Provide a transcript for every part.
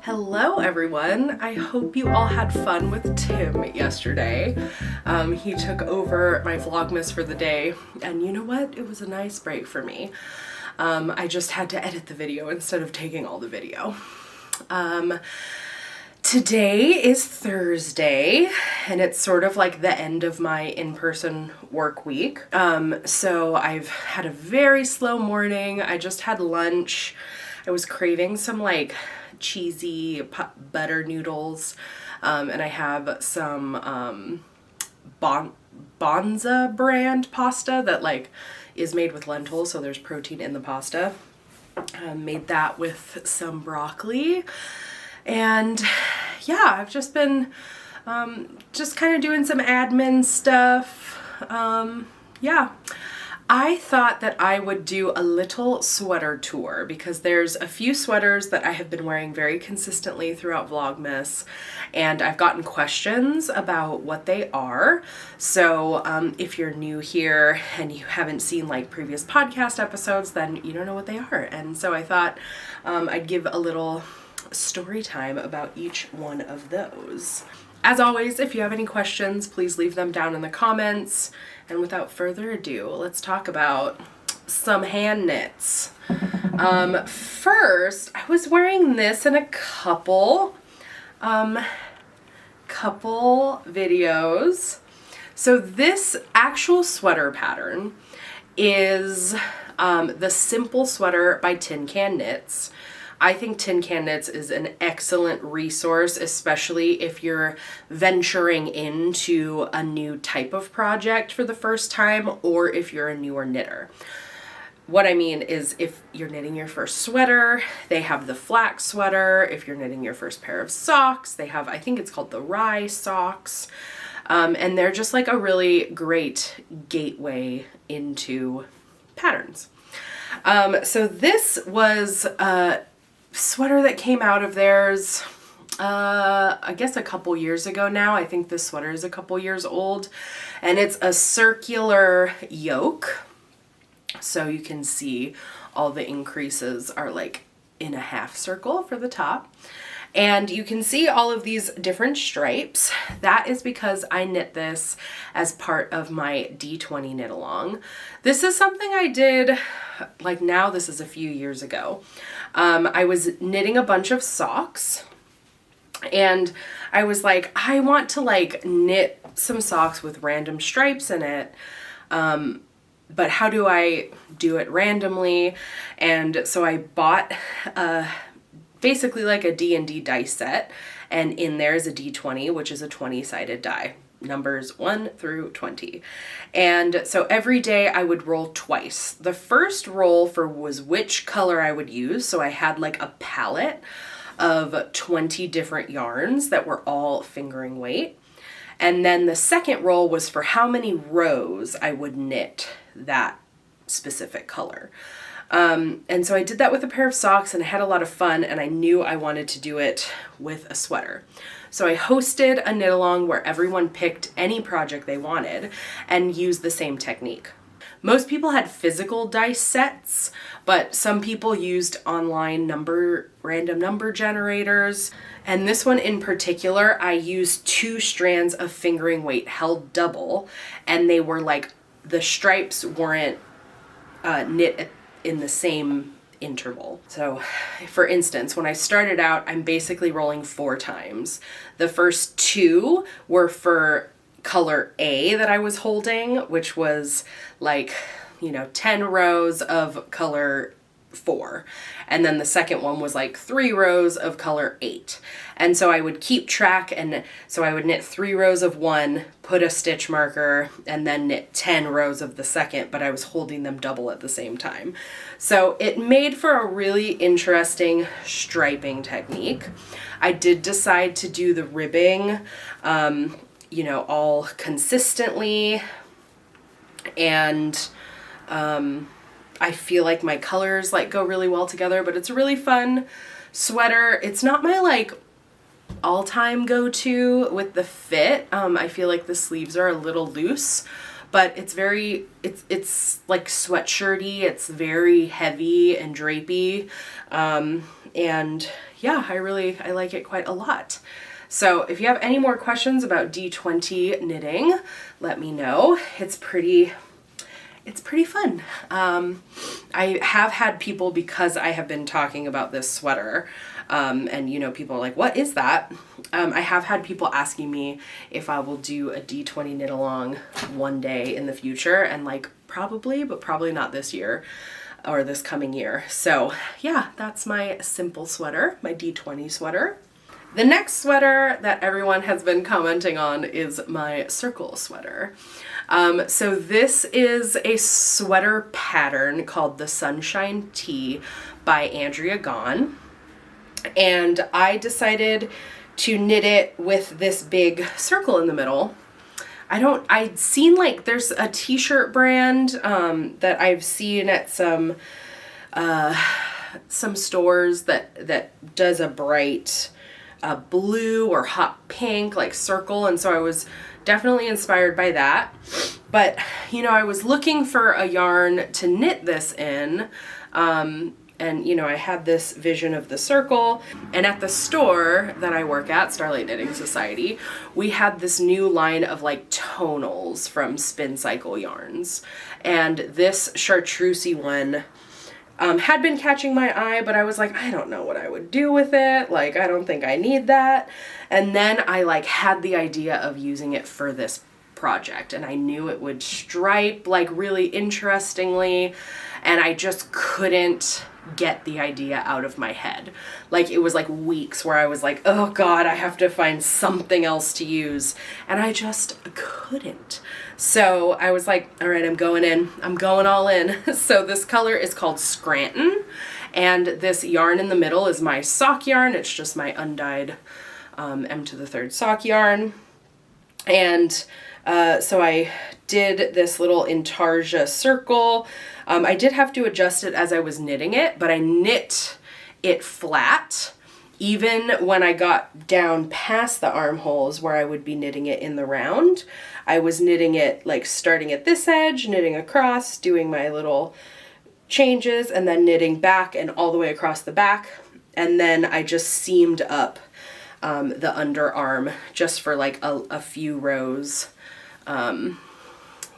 Hello everyone, I hope you all had fun with Tim yesterday. He took over my Vlogmas for the day, and you know what? It was a nice break for me. I just had to edit the video instead of taking all the video. Today is Thursday, and it's sort of like the end of my in-person work week. So I've had a very slow morning. I just had lunch. I was craving some like cheesy butter noodles, and I have some Bonza brand pasta that like is made with lentils, so there's protein in the pasta. Made that with some broccoli, and yeah, I've just been just kind of doing some admin stuff. Yeah. I thought that I would do a little sweater tour because there's a few sweaters that I have been wearing very consistently throughout Vlogmas, and I've gotten questions about what they are. So if you're new here and you haven't seen like previous podcast episodes, then you don't know what they are. And so I thought I'd give a little story time about each one of those. As always, if you have any questions, please leave them down in the comments. And without further ado, let's talk about some hand knits. First, I was wearing this in a couple videos. So this actual sweater pattern is the Simple Sweater by Tin Can Knits. I think Tin Can Knits is an excellent resource, especially if you're venturing into a new type of project for the first time, or if you're a newer knitter. What I mean is if you're knitting your first sweater, they have the flax sweater. If you're knitting your first pair of socks, they have, I think it's called the rye socks. And they're just like a really great gateway into patterns. So this was sweater that came out of theirs, I guess a couple years ago now. I think this sweater is a couple years old, and it's a circular yoke. So you can see all the increases are like in a half circle for the top. And you can see all of these different stripes. That is because I knit this as part of my D20 knit along. This is something I did, like now this is a few years ago. I was knitting a bunch of socks, and I was like, I want to like knit some socks with random stripes in it. But how do I do it randomly? And so I bought basically like a D&D dice set, and in there is a D20, which is a 20-sided die, numbers 1 through 20. And so every day I would roll twice. The first roll was which color I would use, so I had like a palette of 20 different yarns that were all fingering weight. And then the second roll was for how many rows I would knit that specific color. And so I did that with a pair of socks, and I had a lot of fun, and I knew I wanted to do it with a sweater. So I hosted a knit along where everyone picked any project they wanted and used the same technique. Most people had physical dice sets, but some people used online random number generators. And this one in particular, I used 2 strands of fingering weight held double, and they were like, the stripes weren't knit in the same interval. So for instance, when I started out, I'm basically rolling 4 times. The first 2 were for color A that I was holding, which was like, 10 rows of color 4. And then the second one was like 3 rows of color 8. And so I would keep track, and so I would knit 3 rows of one, put a stitch marker, and then knit 10 rows of the second, but I was holding them double at the same time. So it made for a really interesting striping technique. I did decide to do the ribbing, all consistently, and I feel like my colors like go really well together, but it's a really fun sweater. It's not my like all-time go-to with the fit. I feel like the sleeves are a little loose, but it's very, it's like sweatshirty. It's very heavy and drapey. And yeah, I like it quite a lot. So if you have any more questions about D20 knitting, let me know. It's pretty fun. I have had people, because I have been talking about this sweater, and you know, people are like, what is that? I have had people asking me if I will do a D20 knit along one day in the future, and like, probably, but probably not this year or this coming year. So yeah, that's my simple sweater, my D20 sweater. The next sweater that everyone has been commenting on is my circle sweater. So this is a sweater pattern called the Sunshine Tee by Andrea Gaughan. And I decided to knit it with this big circle in the middle. I'd seen, like, there's a t-shirt brand that I've seen at some stores that does a bright blue or hot pink, like, circle, and so I was definitely inspired by that. But you know, I was looking for a yarn to knit this in, and you know, I had this vision of the circle, and at the store that I work at, Starlight Knitting Society, we had this new line of like tonals from Spin Cycle yarns, and this chartreusey one had been catching my eye, but I was like, I don't know what I would do with it. Like, I don't think I need that. And then I like had the idea of using it for this project, and I knew it would stripe like really interestingly, and I just couldn't get the idea out of my head. Like, it was like weeks where I was like, oh God, I have to find something else to use, and I just couldn't. So I was like, all right, I'm going all in. So this color is called Scranton, and this yarn in the middle is my sock yarn. It's just my undyed M to the 3rd sock yarn. And so I did this little intarsia circle. I did have to adjust it as I was knitting it, but I knit it flat. Even when I got down past the armholes where I would be knitting it in the round, I was knitting it like starting at this edge, knitting across, doing my little changes, and then knitting back and all the way across the back. And then I just seamed up the underarm just for like a few rows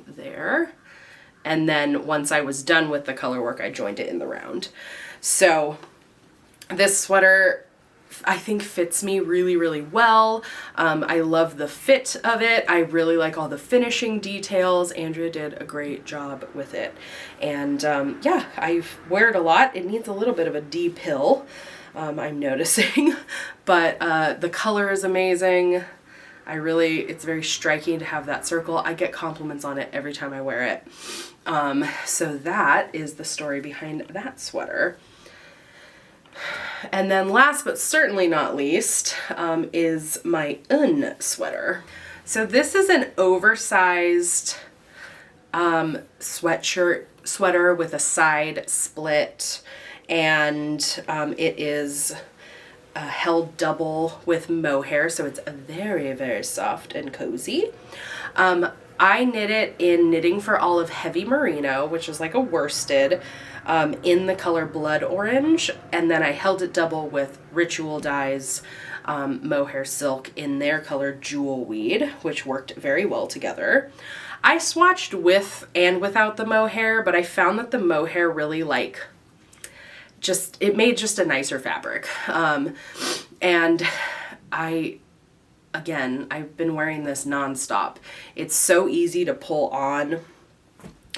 there. And then once I was done with the color work, I joined it in the round. So this sweater, I think, fits me really, really well. I love the fit of it. I really like all the finishing details. Andrea did a great job with it. And yeah, I wear it a lot. It needs a little bit of a de-pill, I'm noticing. But the color is amazing. It's very striking to have that circle. I get compliments on it every time I wear it. So that is the story behind that sweater. And then last but certainly not least is my sweater. So this is an oversized sweater with a side split, and it is held double with mohair, so it's very, very soft and cozy. I knit it in Knitting for Olive Heavy Merino, which is like a worsted, in the color Blood Orange, and then I held it double with Ritual Dyes mohair silk in their color Jewel Weed, which worked very well together. I swatched with and without the mohair, but I found that the mohair really it made just a nicer fabric. And I've been wearing this nonstop. It's so easy to pull on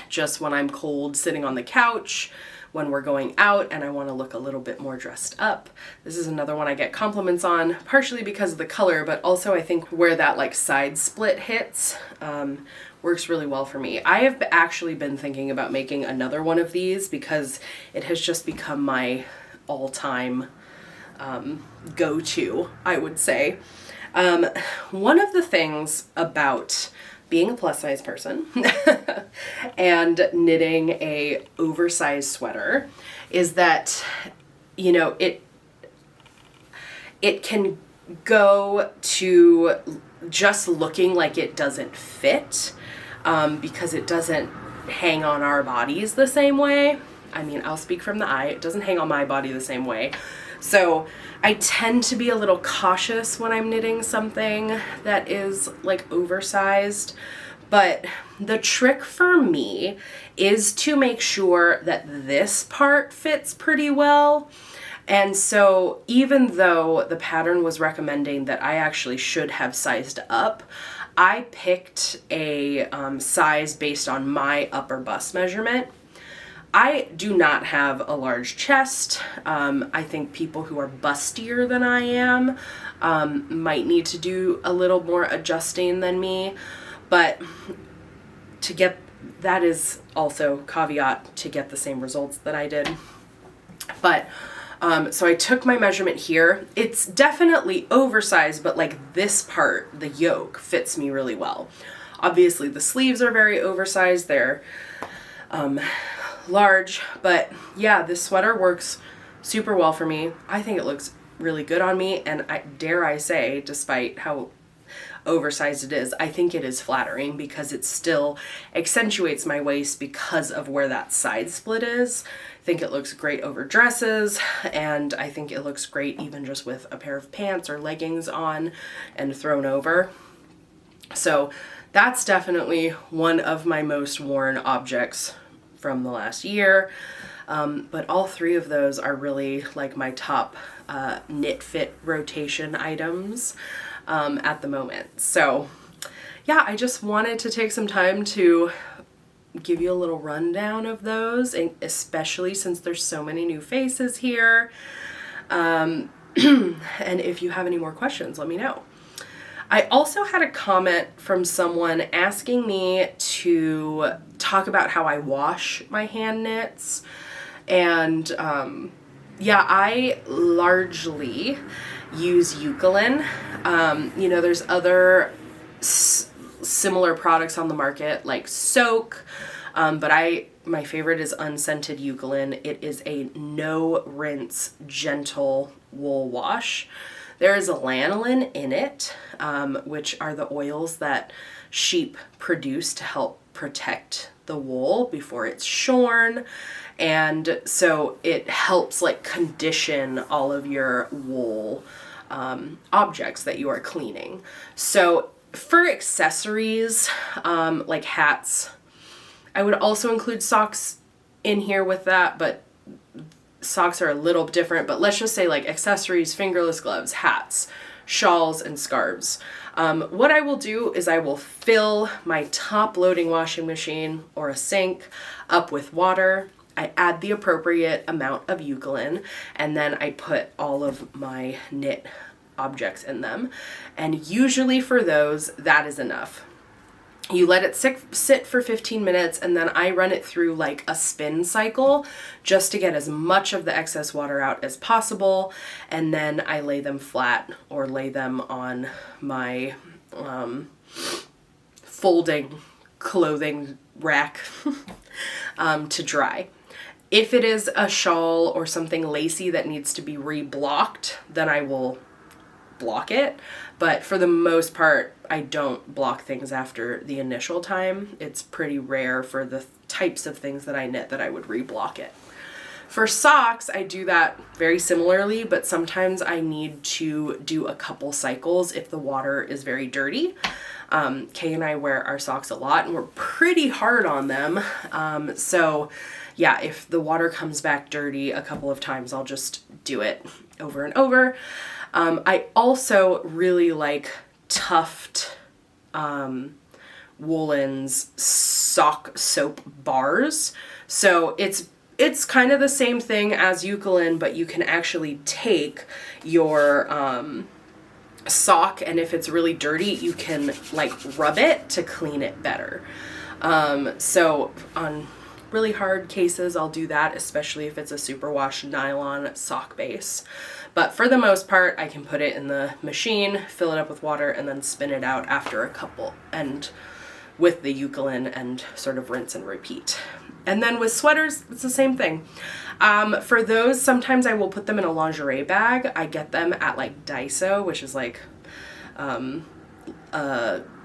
just when I'm cold sitting on the couch, when we're going out and I want to look a little bit more dressed up. This is another one I get compliments on, partially because of the color, but also I think where that like side split hits works really well for me. I have actually been thinking about making another one of these because it has just become my all-time go-to, I would say. One of the things about being a plus size person and knitting a oversized sweater is that, you know, it can go to just looking like it doesn't fit. because it doesn't hang on our bodies the same way. I mean, I'll speak from the eye. It doesn't hang on my body the same way. So I tend to be a little cautious when I'm knitting something that is like oversized. But the trick for me is to make sure that this part fits pretty well. And so even though the pattern was recommending that I actually should have sized up, I picked a size based on my upper bust measurement. I do not have a large chest. I think people who are bustier than I am might need to do a little more adjusting than me. But to get, that is also caveat to get the same results that I did. But so I took my measurement here. It's definitely oversized, but like this part, the yoke, fits me really well. Obviously the sleeves are very oversized. They're large, but yeah, this sweater works super well for me. I think it looks really good on me, and dare I say, despite how oversized it is, I think it is flattering because it still accentuates my waist because of where that side split is. I think it looks great over dresses, and I think it looks great even just with a pair of pants or leggings on and thrown over. So that's definitely one of my most worn objects from the last year. But all three of those are really like my top knit fit rotation items at the moment. So yeah, I just wanted to take some time to give you a little rundown of those, and especially since there's so many new faces here. And if you have any more questions, let me know. I also had a comment from someone asking me to talk about how I wash my hand knits. And yeah, I largely use Eucalyptus. You know, there's other similar products on the market like Soak, but my favorite is unscented Eucalyptus. It is a no rinse, gentle wool wash. There is a lanolin in it, which are the oils that sheep produce to help protect the wool before it's shorn. And so it helps like condition all of your wool objects that you are cleaning. So for accessories, like hats, I would also include socks in here with that, but socks are a little different. But let's just say like accessories, fingerless gloves, hats, shawls, and scarves. What I will do is I will fill my top loading washing machine or a sink up with water. I add the appropriate amount of Eucalyptus, and then I put all of my knit objects in them. And usually for those, that is enough. You let it sit for 15 minutes, and then I run it through like a spin cycle just to get as much of the excess water out as possible. And then I lay them flat or lay them on my folding clothing rack to dry. If it is a shawl or something lacy that needs to be re-blocked, then I will block it. But for the most part, I don't block things after the initial time. It's pretty rare for the types of things that I knit that I would re-block it. For socks, I do that very similarly, but sometimes I need to do a couple cycles if the water is very dirty. Kay and I wear our socks a lot, and we're pretty hard on them. So yeah, if the water comes back dirty a couple of times, I'll just do it over and over. I also really like Tuft Woolen's sock soap bars. So it's kind of the same thing as Eucalyptus, but you can actually take your sock, and if it's really dirty, you can like rub it to clean it better. So on really hard cases, I'll do that, especially if it's a superwash nylon sock base. But for the most part, I can put it in the machine, fill it up with water, and then spin it out after a couple, and with the Eucalyptus, and sort of rinse and repeat. And then with sweaters, it's the same thing. For those, sometimes I will put them in a lingerie bag. I get them at like Daiso, which is like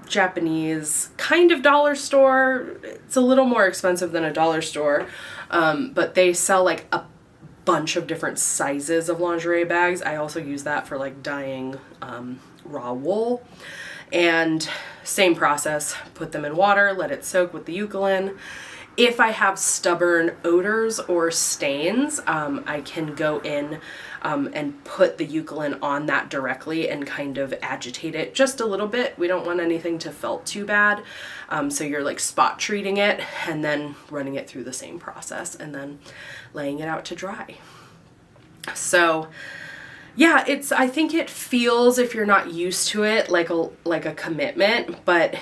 Japanese kind of dollar store. It's a little more expensive than a dollar store, but they sell like a bunch of different sizes of lingerie bags. I also use that for like dyeing raw wool. And same process, put them in water, let it soak with the eucalyptus. If I have stubborn odors or stains, I can go in and put the eucalyptus on that directly and kind of agitate it just a little bit. We don't want anything to felt too bad. So you're like spot treating it and then running it through the same process and then laying it out to dry. So yeah, I think it feels, if you're not used to it, like a commitment, but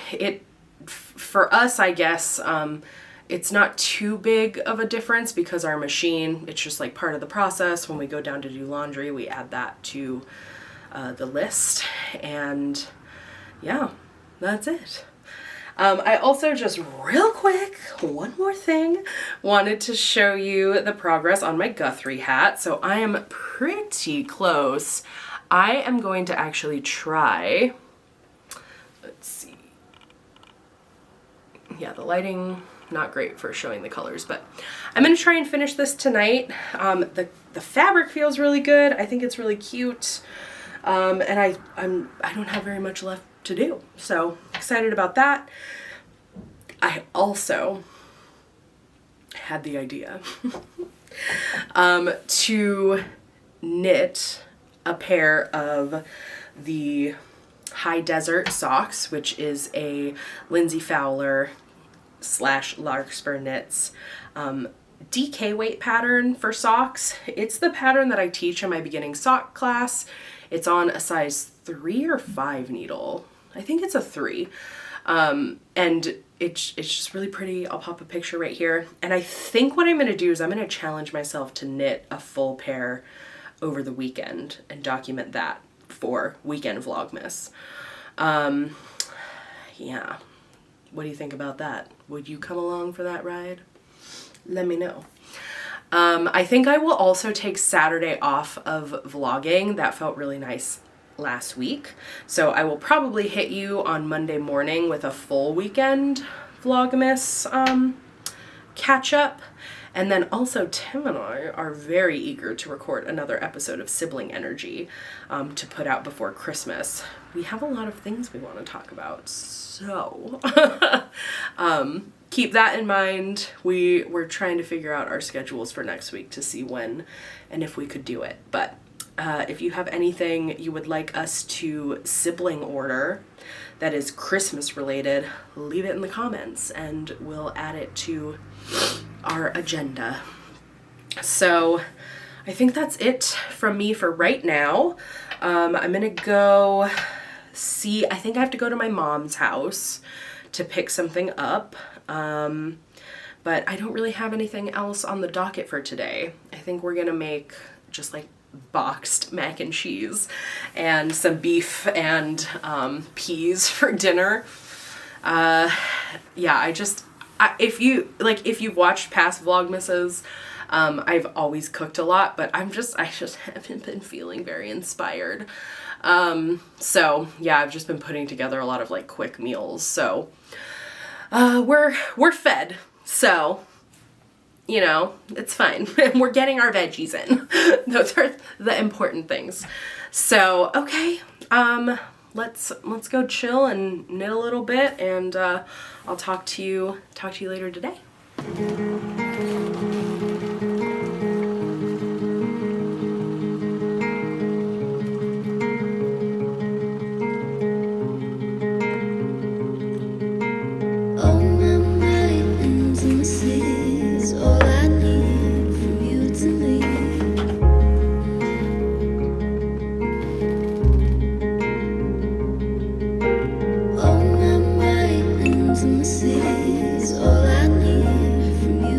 for us, I guess, it's not too big of a difference because our machine, it's just like part of the process. When we go down to do laundry, we add that to the list, and yeah, that's it. I also just real quick, one more thing, wanted to show you the progress on my Guthrie hat. So I am pretty close. I am going to actually try, let's see. Yeah, the lighting, not great for showing the colors, but I'm going to try and finish this tonight. The fabric feels really good. I think it's really cute. And I don't have very much left to do. So excited about that. I also had the idea to knit a pair of the High Desert socks, which is a Lindsay Fowler / Larkspur Knits DK weight pattern for socks. It's the pattern that I teach in my beginning sock class. It's on a size 3 or 5 needle. I think it's a 3. And it's just really pretty. I'll pop a picture right here. And I think what I'm going to do is I'm going to challenge myself to knit a full pair over the weekend and document that for weekend Vlogmas. Yeah. What do you think about that? Would you come along for that ride? Let me know. I think I will also take Saturday off of vlogging. That felt really nice last week. So I will probably hit you on Monday morning with a full weekend Vlogmas catch up. And then also Tim and I are very eager to record another episode of Sibling Energy to put out before Christmas. We have a lot of things we want to talk about, so keep that in mind. We're trying to figure out our schedules for next week to see when and if we could do it. But if you have anything you would like us to sibling order that is Christmas related, leave it in the comments and we'll add it to our agenda. So I think that's it from me for right now. I'm gonna go see, I think I have to go to my mom's house to pick something up. But I don't really have anything else on the docket for today. I think we're gonna make just like boxed mac and cheese and some beef and peas for dinner. Yeah, if you've watched past Vlogmases, I've always cooked a lot, but I just haven't been feeling very inspired. So yeah, I've just been putting together a lot of like quick meals. So we're fed. So, you know, it's fine. We're getting our veggies in. Those are the important things. So, okay. Let's go chill and knit a little bit, and I'll talk to you later today. All I need from you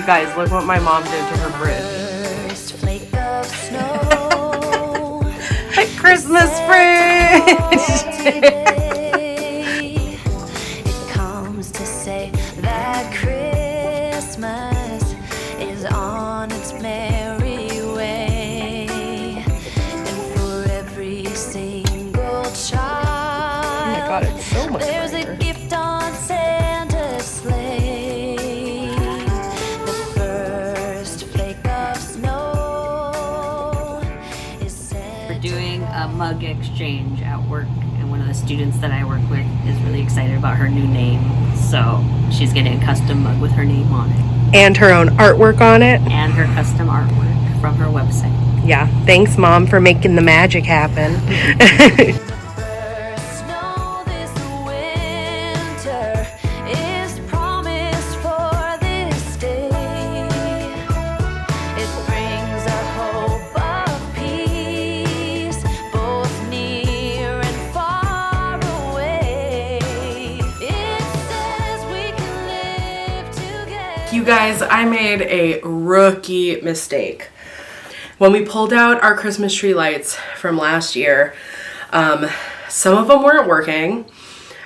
guys, look what my mom did to her fridge. First flake of snow. A Christmas fridge! It comes to say that Christmas is on its merry way. And for every single child, Oh my god, it's so much there's brighter. a gift on Santa's sleigh. The first flake of snow is Santa. We're doing a mug exchange at work, and one of the students that I work with is really excited about her new name. So she's getting a custom mug with her name on it And her own artwork on it. and her custom artwork from her website. Yeah, thanks Mom for making the magic happen. First snow this winter is promised for this day. It brings a hope of peace, both near and far away. It says we can live together. You guys, I made a rookie mistake. When we pulled out our Christmas tree lights from last year, some of them weren't working.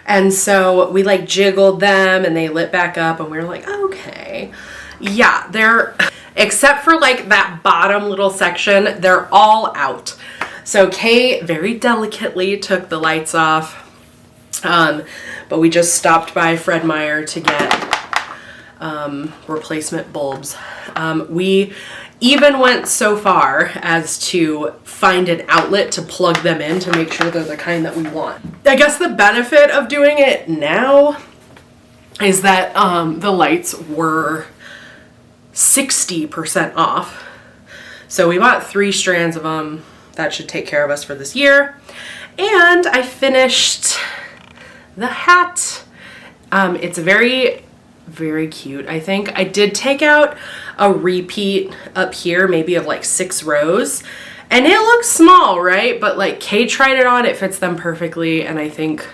And so we like jiggled them and they lit back up and we were like, okay. Yeah, they're, except for like that bottom little section, they're all out. So Kay very delicately took the lights off. But we just stopped by Fred Meyer to get replacement bulbs. We even went so far as to find an outlet to plug them in to make sure they're the kind that we want. I guess the benefit of doing it now is that the lights were 60% off. So we bought 3 strands of them. That should take care of us for this year. And I finished the hat. It's very cute. I think I did take out a repeat up here, maybe of like 6 rows, and it looks small, right? But like Kay tried it on, it fits them perfectly, and I think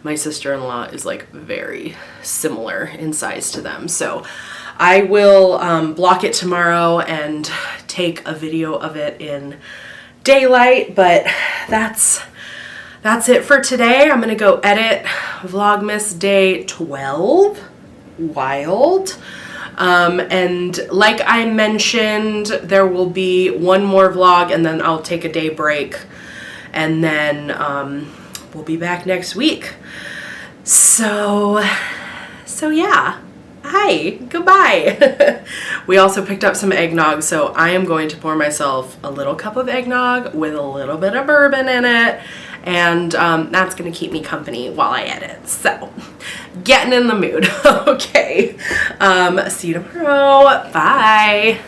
my sister-in-law is like very similar in size to them. So I will block it tomorrow and take a video of it in daylight, but that's it for today. I'm gonna go edit Vlogmas day 12. Wild. And like I mentioned, there will be one more vlog and then I'll take a day break and then we'll be back next week. So yeah. Hi, goodbye. We also picked up some eggnog, so I am going to pour myself a little cup of eggnog with a little bit of bourbon in it, and that's gonna keep me company while I edit. So, getting in the mood. Okay, see you tomorrow. Bye.